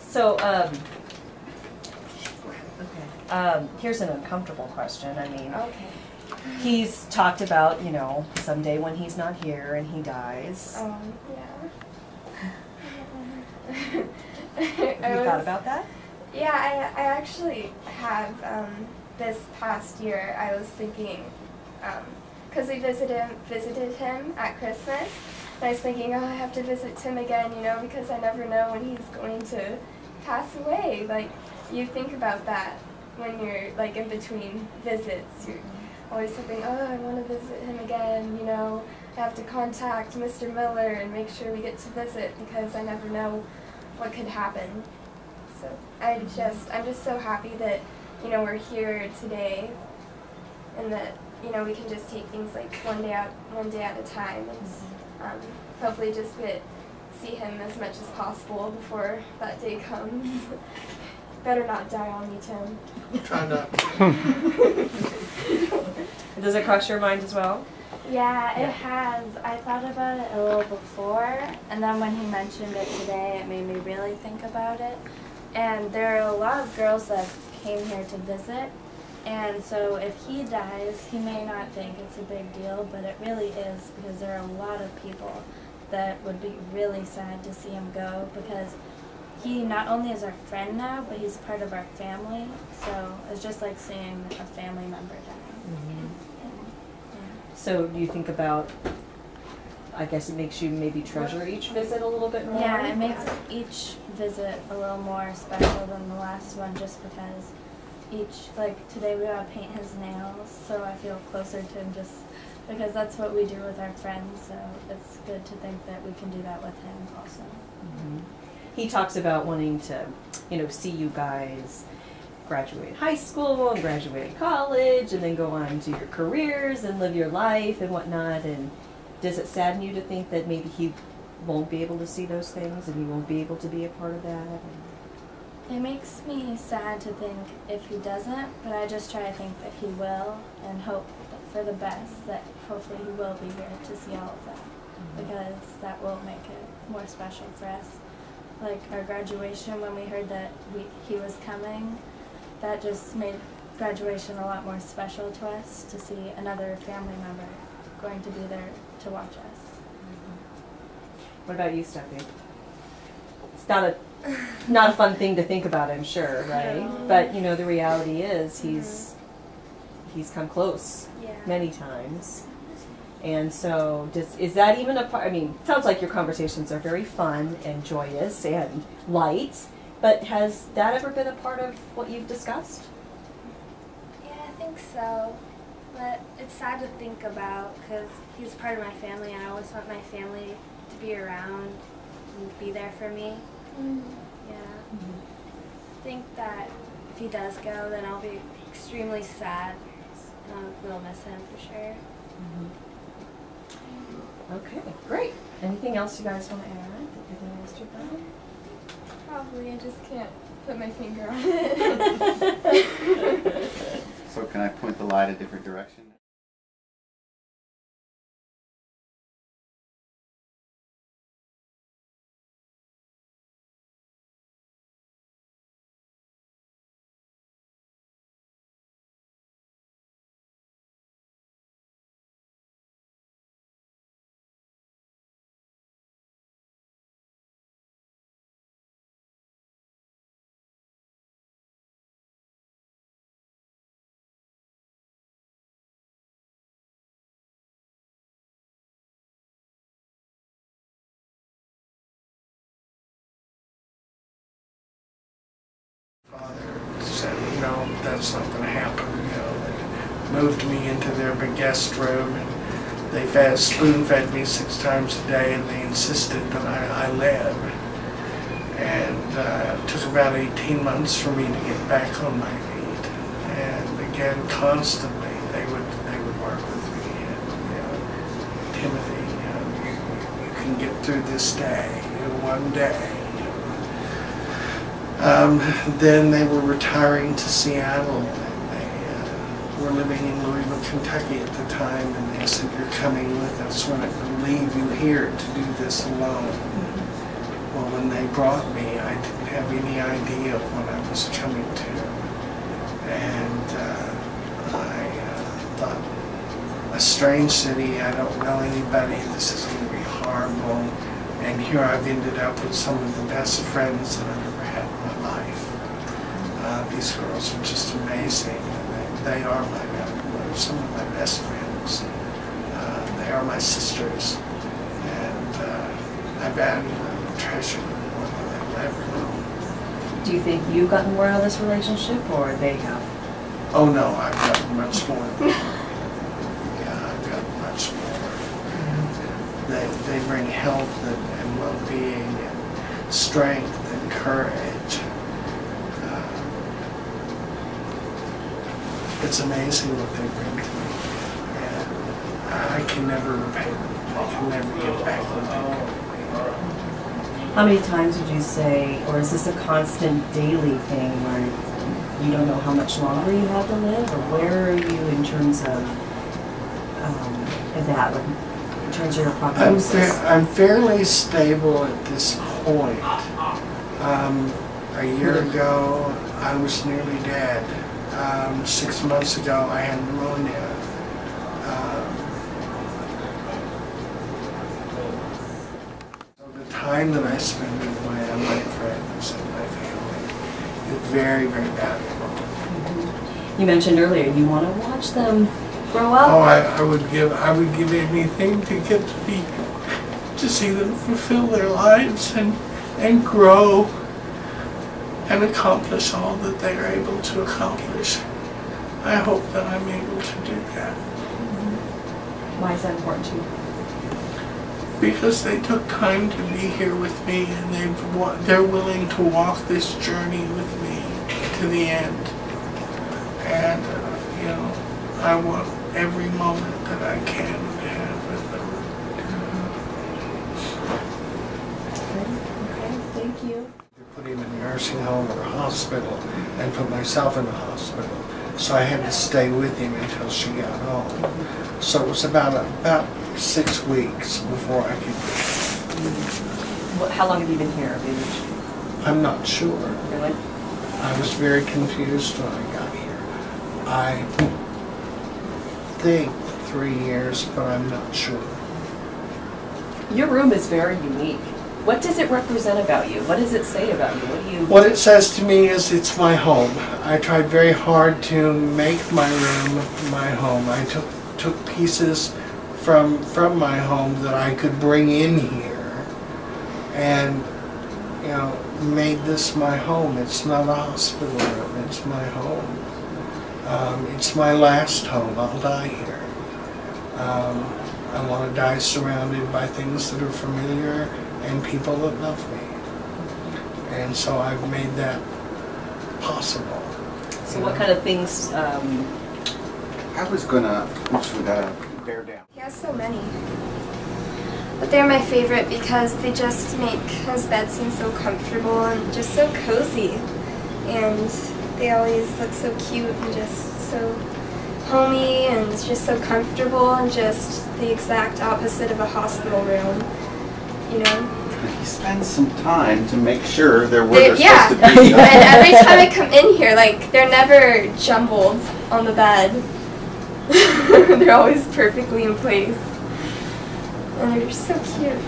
So, here's an uncomfortable question. I mean, Okay. he's talked about, you know, someday when he's not here and he dies. Yeah. Have you thought about that? Yeah, I actually have, this past year, I was thinking, because we visited him at Christmas, and I was thinking, oh, I have to visit Tim again, you know, because I never know when he's going to pass away. Like, you think about that when you're, like, in between visits. You're always thinking, oh, I want to visit him again, you know, I have to contact Mr. Miller and make sure we get to visit because I never know what could happen. So I'm just so happy that, you know, we're here today and that, you know, we can just take things like one day at a time and hopefully just see him as much as possible before that day comes. Better not die on me, Tim. Try not to. Does it cross your mind as well? Yeah, it has. I thought about it a little before, and then when he mentioned it today, it made me really think about it. And there are a lot of girls that came here to visit, and so if he dies, he may not think it's a big deal, but it really is, because there are a lot of people that would be really sad to see him go, because he not only is our friend now, but he's part of our family, so it's just like seeing a family member die. Mm-hmm. So do you think about, I guess it makes you maybe treasure each visit a little bit more? Yeah, it makes each visit a little more special than the last one, just because like today we got to paint his nails, so I feel closer to him just because that's what we do with our friends, so it's good to think that we can do that with him also. Mm-hmm. He talks about wanting to, you know, see you guys graduate high school and graduate college and then go on to your careers and live your life and whatnot. And does it sadden you to think that maybe he won't be able to see those things and he won't be able to be a part of that? It makes me sad to think if he doesn't, but I just try to think that he will and hope for the best, that hopefully he will be here to see all of that, because that will make it more special for us. Like our graduation, when we heard that he was coming, that just made graduation a lot more special to us, to see another family member going to be there to watch us. What about you, Steffi? It's not a fun thing to think about, I'm sure, right? No. But you know, the reality is he's come close many times. And so is that even a part? I mean, it sounds like your conversations are very fun and joyous and light, but has that ever been a part of what you've discussed? Yeah, I think so. But it's sad to think about because he's part of my family and I always want my family to be around and be there for me. Yeah. I think that if he does go, then I'll be extremely sad and I will miss him for sure. Okay, great. Anything else you guys want to add that you didn't ask about? Probably, I just can't put my finger on it. So can I point the light a different direction? Father said, no, that's not going to happen. You know, they moved me into their big guest room, and they spoon-fed me 6 times a day, and they insisted that I live. And it took about 18 months for me to get back on my feet. And again, constantly, they would work with me. And, you know, Timothy, you can get through this day, one day. Then they were retiring to Seattle, and they were living in Louisville, Kentucky at the time, and they said, you're coming with us. We're not going to leave you here to do this alone. Well, when they brought me, I didn't have any ideal when I was coming to. And I thought, a strange city, I don't know anybody, this is going to be horrible. And here I've ended up with some of the best friends that I've ever had in my life. These girls are just amazing. They are some of my best friends. They are my sisters. And I value them and treasure them more than I've ever known. Do you think you've gotten more out of this relationship, or they have? Oh no, I've gotten much more. Yeah, I've gotten much more. They bring health and well-being and strength and courage. It's amazing what they bring to me. And I can never repay them. I can never get back what they do. How many times would you say, or is this a constant daily thing where you don't know how much longer you have to live, or where are you in terms of that, in terms of your prognosis? I'm fairly stable at this point. A year ago, I was nearly dead. 6 months ago, I had pneumonia. Time that I spend with my friends and my family is very, very valuable. Mm-hmm. You mentioned earlier you want to watch them grow up. Oh, I would give anything to see them fulfill their lives and grow and accomplish all that they are able to accomplish. I hope that I'm able to do that. Mm-hmm. Why is that important to you? Because they took time to be here with me, and they're willing to walk this journey with me to the end. And you know, I want every moment that I can to have with them. Okay, thank you. They put him in a nursing home or a hospital, and put myself in a hospital. So I had to stay with him until she got home. So it was about 6 weeks before I could get. How long have you been here, Baby? I'm not sure. Really? I was very confused when I got here. I think 3 years, but I'm not sure. Your room is very unique. What does it represent about you? What does it say about you? What it says to me is it's my home. I tried very hard to make my room my home. I took pieces from my home that I could bring in here and, you know, made this my home. It's not a hospital room, it's my home. It's my last home. I'll die here. I want to die surrounded by things that are familiar and people that love me. And so I've made that possible. So what kind of things? I was gonna bear down. He has so many. But they're my favorite because they just make his bed seem so comfortable and just so cozy. And they always look so cute and just so homey and just so comfortable and just the exact opposite of a hospital room, you know? He spends some time to make sure they're where they're supposed to be. And every time I come in here, like, they're never jumbled on the bed. They're always perfectly in place. And they're just so cute.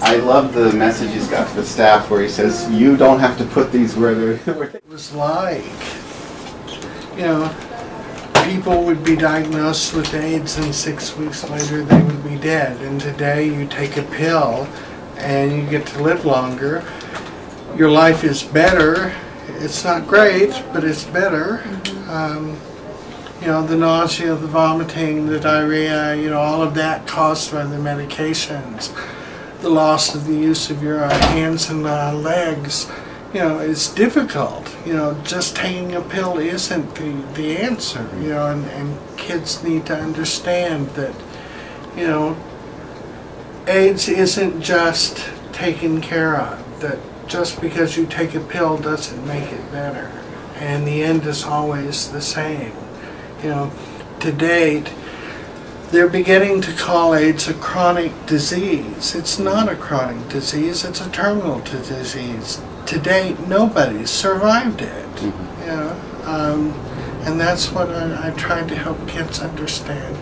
I love the message he's got to the staff where he says, you don't have to put these where they're... It was like, you know, people would be diagnosed with AIDS and 6 weeks later they would be dead. And today you take a pill and you get to live longer. Your life is better. It's not great, but it's better. You know, the nausea, the vomiting, the diarrhea, you know, all of that caused by the medications. The loss of the use of your hands and legs, you know, it's difficult. You know, just taking a pill isn't the answer, you know, and kids need to understand that, you know, AIDS isn't just taken care of, that just because you take a pill doesn't make it better. And the end is always the same. You know, to date, they're beginning to call AIDS a chronic disease. It's not a chronic disease, it's a terminal disease. to date, nobody's survived it. Mm-hmm. You know, and that's what I tried to help kids understand.